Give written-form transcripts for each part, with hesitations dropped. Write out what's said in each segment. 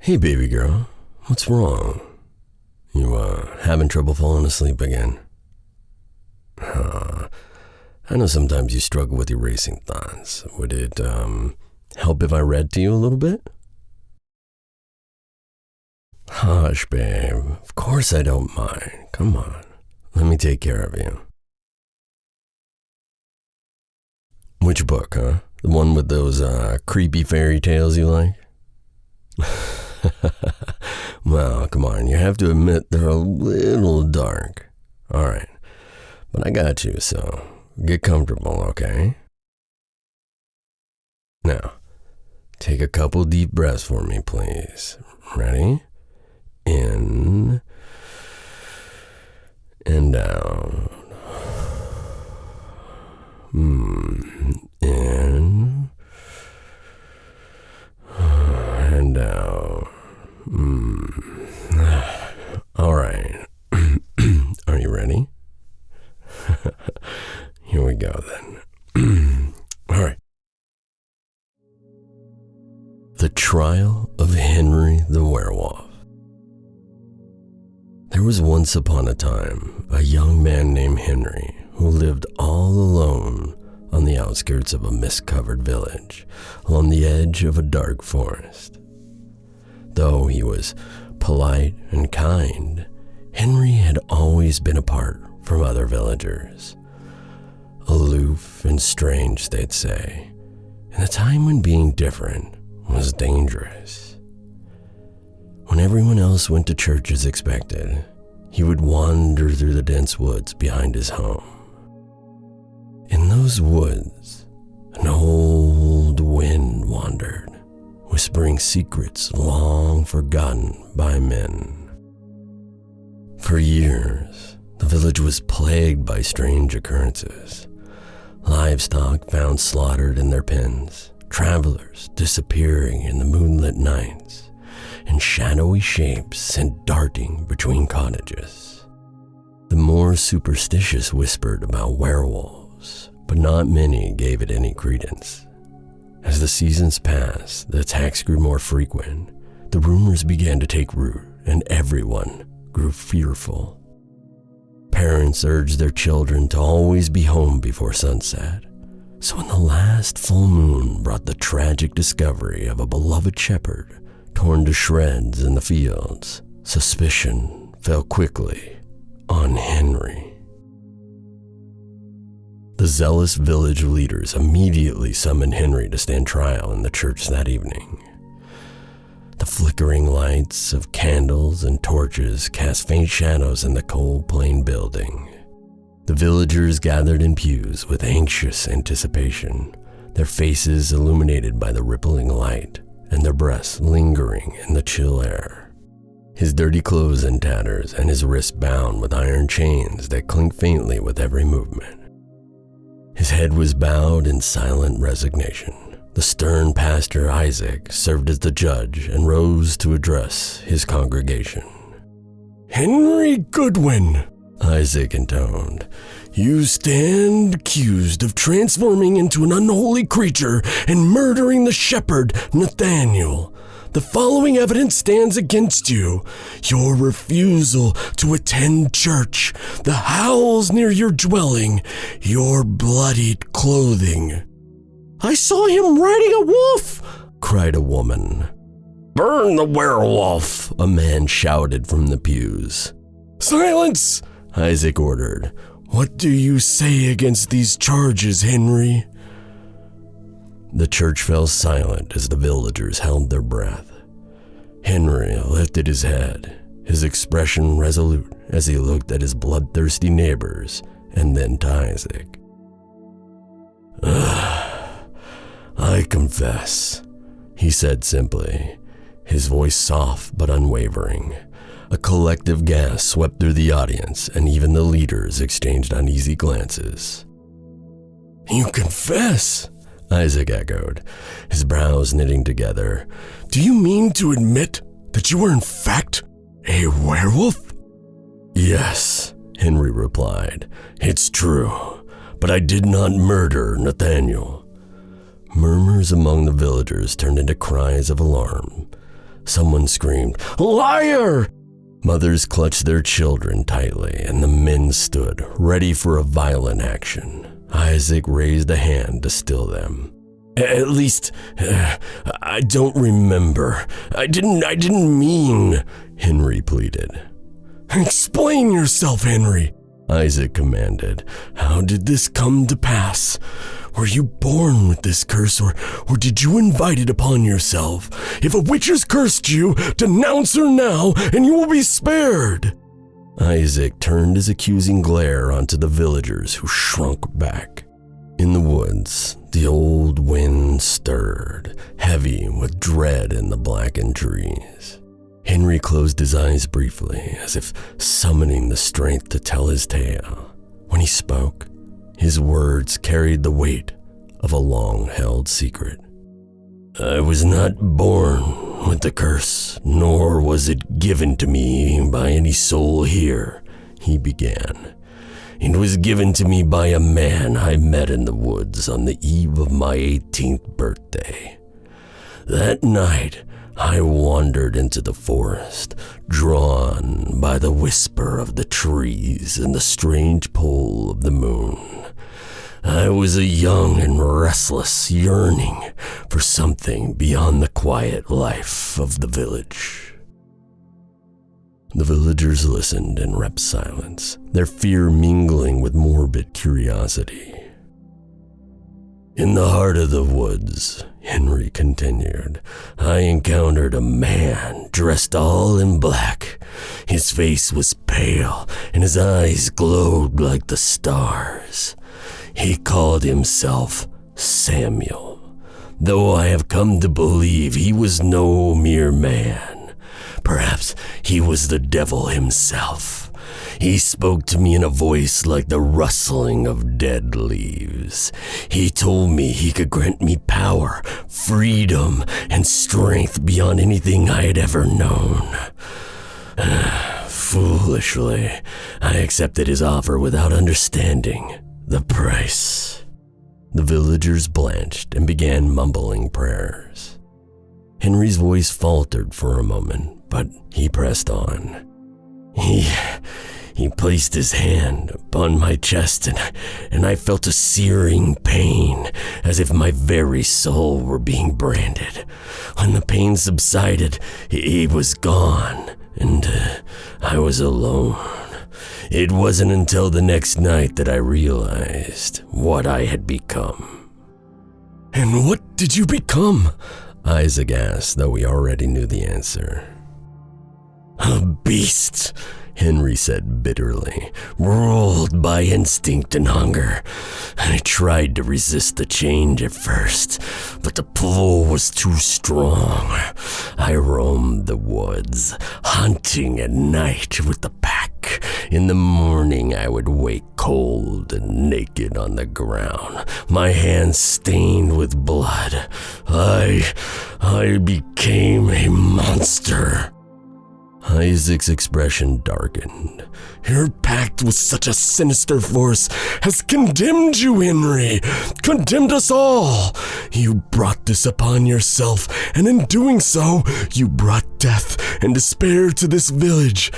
Hey baby girl, what's wrong? You having trouble falling asleep again? I know sometimes you struggle with erasing thoughts. Would it help if I read to you a little bit? Hush, babe. Of course I don't mind. Come on, let me take care of you. Which book, huh? The one with those creepy fairy tales you like? Well, come on, you have to admit they're a little dark. Alright, but I got you, so get comfortable, okay? Now, take a couple deep breaths for me, please. Ready? In and out. In and out. All right. Are you ready? Here we go then. All right. The Trial of Henry the Werewolf. There was once upon a time a young man named Henry who lived all alone on the outskirts of a mist-covered village along the edge of a dark forest. Though he was polite and kind, Henry had always been apart from other villagers. Aloof and strange, they'd say, in a time when being different was dangerous. When everyone else went to church as expected, he would wander through the dense woods behind his home. In those woods, an old wind wandered, whispering secrets long forgotten by men. For years, the village was plagued by strange occurrences. Livestock found slaughtered in their pens, travelers disappearing in the moonlit nights, and shadowy shapes sent darting between cottages. The more superstitious whispered about werewolves, but not many gave it any credence. As the seasons passed, the attacks grew more frequent, the rumors began to take root, and everyone grew fearful. Parents urged their children to always be home before sunset, so when the last full moon brought the tragic discovery of a beloved shepherd torn to shreds in the fields, suspicion fell quickly on Henry. The zealous village leaders immediately summoned Henry to stand trial in the church that evening. The flickering lights of candles and torches cast faint shadows in the cold plain building. The villagers gathered in pews with anxious anticipation, their faces illuminated by the rippling light and their breaths lingering in the chill air. His dirty clothes in tatters and his wrists bound with iron chains that clinked faintly with every movement. His head was bowed in silent resignation. The stern pastor Isaac served as the judge and rose to address his congregation. "Henry Goodwin," Isaac intoned, "you stand accused of transforming into an unholy creature and murdering the shepherd Nathaniel. The following evidence stands against you: your refusal to attend church, the howls near your dwelling, your bloodied clothing." "I saw him riding a wolf," cried a woman. "Burn the werewolf," a man shouted from the pews. "Silence," Isaac ordered. "What do you say against these charges, Henry?" The church fell silent as the villagers held their breath. Henry lifted his head, his expression resolute as he looked at his bloodthirsty neighbors and then to Isaac. "I confess," he said simply, his voice soft but unwavering. A collective gasp swept through the audience, and even the leaders exchanged uneasy glances. "You confess?" Isaac echoed, his brows knitting together. "Do you mean to admit that you were in fact a werewolf?" "Yes," Henry replied. "It's true, but I did not murder Nathaniel." Murmurs among the villagers turned into cries of alarm. Someone screamed, "Liar!" Mothers clutched their children tightly, and the men stood, ready for a violent action. Isaac raised a hand to still them. "At least, I don't remember. I didn't mean," Henry pleaded. "Explain yourself, Henry," Isaac commanded. "How did this come to pass? Were you born with this curse, or did you invite it upon yourself? If a witch has cursed you, denounce her now, and you will be spared." Isaac turned his accusing glare onto the villagers, who shrunk back. In the woods, the old wind stirred, heavy with dread in the blackened trees. Henry closed his eyes briefly, as if summoning the strength to tell his tale. When he spoke, his words carried the weight of a long-held secret. "I was not born with the curse, nor was it given to me by any soul here," he began. "It was given to me by a man I met in the woods on the eve of my 18th birthday. That night, I wandered into the forest, drawn by the whisper of the trees and the strange pull of the moon. I was a young and restless yearning for something beyond the quiet life of the village." The villagers listened in rapt silence, their fear mingling with morbid curiosity. "In the heart of the woods," Henry continued, "I encountered a man dressed all in black. His face was pale, and his eyes glowed like the stars. He called himself Samuel, though I have come to believe he was no mere man. Perhaps he was the devil himself. He spoke to me in a voice like the rustling of dead leaves. He told me he could grant me power, freedom, and strength beyond anything I had ever known. Foolishly, I accepted his offer without understanding the price." The villagers blanched and began mumbling prayers. Henry's voice faltered for a moment, but he pressed on. He placed his hand upon my chest, and I felt a searing pain, as if my very soul were being branded. When the pain subsided, he was gone, and I was alone. It wasn't until the next night that I realized what I had become." "And what did you become?" Isaac asked, though he already knew the answer. "A beast," Henry said bitterly, "ruled by instinct and hunger. I tried to resist the change at first, but the pull was too strong. I roamed the woods, hunting at night with the pack. In the morning, I would wake cold and naked on the ground, my hands stained with blood. I became a monster." Isaac's expression darkened. "Your pact with such a sinister force has condemned you, Henry, condemned us all. You brought this upon yourself, and in doing so, you brought death and despair to this village.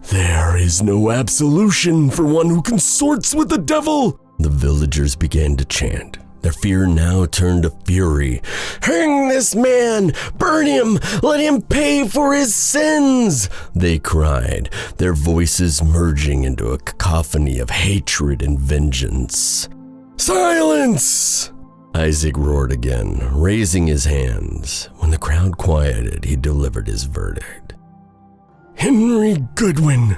There is no absolution for one who consorts with the devil." The villagers began to chant. Their fear now turned to fury. "Hang this man! Burn him! Let him pay for his sins!" they cried, their voices merging into a cacophony of hatred and vengeance. "Silence!" Isaac roared again, raising his hands. When the crowd quieted, he delivered his verdict. "Henry Goodwin,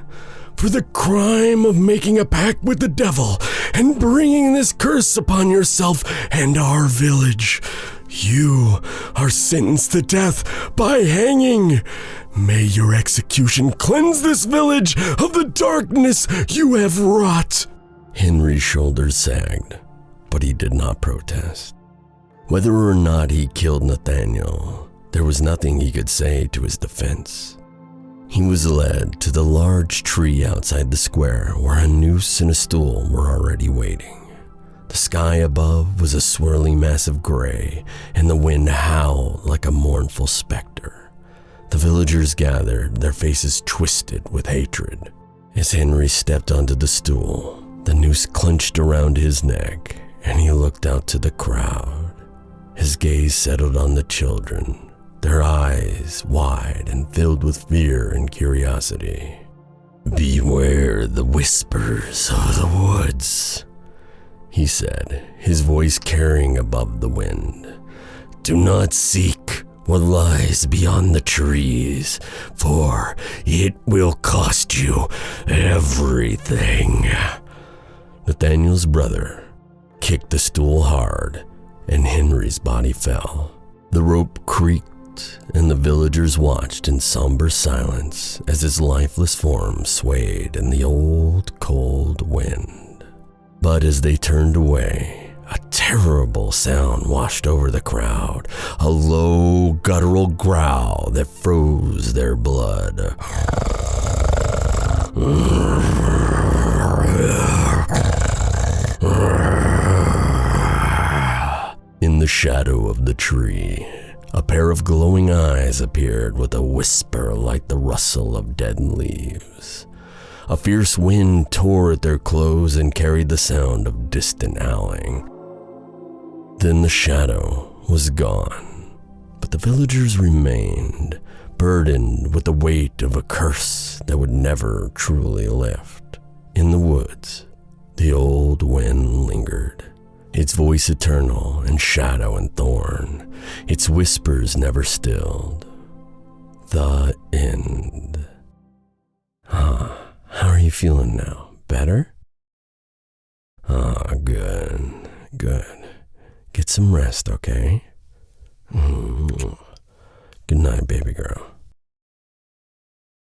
for the crime of making a pact with the devil and bringing this curse upon yourself and our village, you are sentenced to death by hanging. May your execution cleanse this village of the darkness you have wrought." Henry's shoulders sagged, but he did not protest. Whether or not he killed Nathaniel, there was nothing he could say to his defense. He was led to the large tree outside the square where a noose and a stool were already waiting. The sky above was a swirling mass of gray, and the wind howled like a mournful specter. The villagers gathered, their faces twisted with hatred. As Henry stepped onto the stool, the noose clenched around his neck, and he looked out to the crowd. His gaze settled on the children, their eyes wide and filled with fear and curiosity. "Beware the whispers of the woods," he said, his voice carrying above the wind. "Do not seek what lies beyond the trees, for it will cost you everything." Nathaniel's brother kicked the stool hard, and Henry's body fell. The rope creaked, and the villagers watched in somber silence as his lifeless form swayed in the old, cold wind. But as they turned away, a terrible sound washed over the crowd, a low, guttural growl that froze their blood. In the shadow of the tree, a pair of glowing eyes appeared with a whisper like the rustle of dead leaves. A fierce wind tore at their clothes and carried the sound of distant howling. Then the shadow was gone, but the villagers remained, burdened with the weight of a curse that would never truly lift. In the woods, the old wind lingered, its voice eternal in shadow and thorn, its whispers never stilled. The end. How are you feeling now? Better? Good. Get some rest, okay? Good night, baby girl.